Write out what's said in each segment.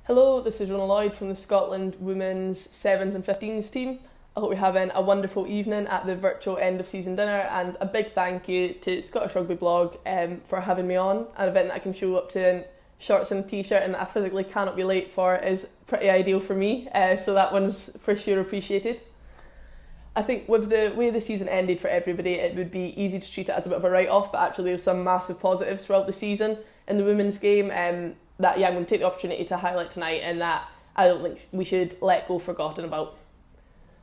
Hello, this is Rhona Lloyd from the Scotland Women's 7s and 15s team. I hope you're having a wonderful evening at the virtual end of season dinner, and a big thank you to Scottish Rugby Blog for having me on. An event that I can show up to in shorts and a t-shirt and that I physically cannot be late for is pretty ideal for me, so that one's for sure appreciated. I think with the way the season ended for everybody, it would be easy to treat it as a bit of a write-off, but actually there was some massive positives throughout the season in the women's game that I'm going to take the opportunity to highlight tonight, and that I don't think we should let go forgotten about.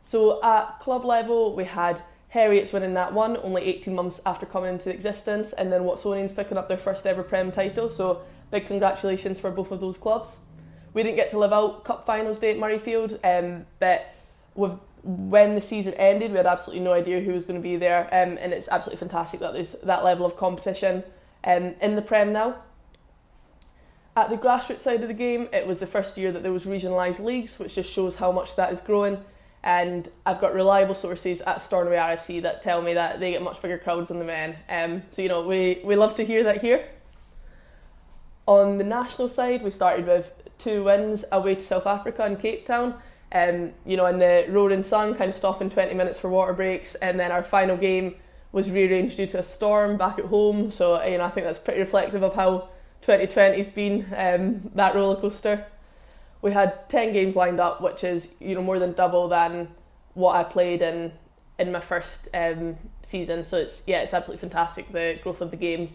So at club level, we had Heriots winning that one only 18 months after coming into existence, and then Watsonians picking up their first ever Prem title, so big congratulations for both of those clubs. We didn't get to live out Cup Finals Day at Murrayfield, but when the season ended, we had absolutely no idea who was going to be there, and it's absolutely fantastic that there's that level of competition in the Prem now. At the grassroots side of the game, it was the first year that there was regionalised leagues, which just shows how much that is growing. And I've got reliable sources at Stornoway RFC that tell me that they get much bigger crowds than the men. So we love to hear that here. On the national side, we started with 2 wins away to South Africa and Cape Town. In the roaring sun, kind of stopping 20 minutes for water breaks, and then our final game was rearranged due to a storm back at home. So I think that's pretty reflective of how 2020's been, that roller coaster. We had 10 games lined up, which is more than double than what I played in my first season. So it's absolutely fantastic, the growth of the game.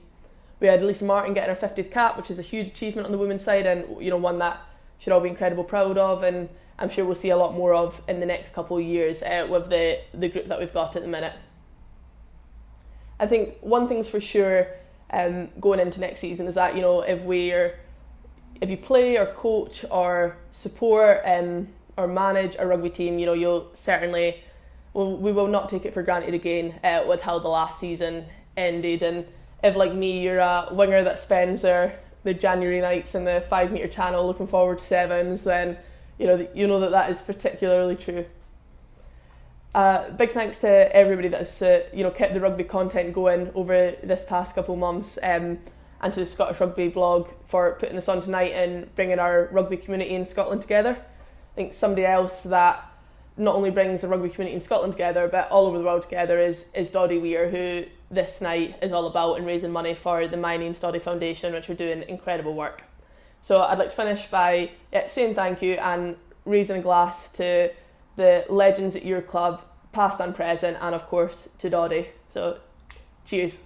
We had Lisa Martin getting her 50th cap, which is a huge achievement on the women's side, and one that should all be incredibly proud of, and I'm sure we'll see a lot more of in the next couple of years with the group that we've got at the minute. I think one thing's for sure going into next season is that if you play or coach or support or manage a rugby team, you'll certainly we will not take it for granted again with how the last season ended. And if, like me, you're a winger that spends the January nights in the 5 metre channel looking forward to sevens, then you know that is particularly true. Big thanks to everybody that has kept the rugby content going over this past couple of months, and to the Scottish Rugby Blog for putting this on tonight and bringing our rugby community in Scotland together. I think somebody else that not only brings the rugby community in Scotland together but all over the world together is Doddy Weir, who this night is all about, and raising money for the My Name's Doddy Foundation, which are doing incredible work. So I'd like to finish by saying thank you and raising a glass to the legends at your club, past and present, and of course to Doddy. So cheers.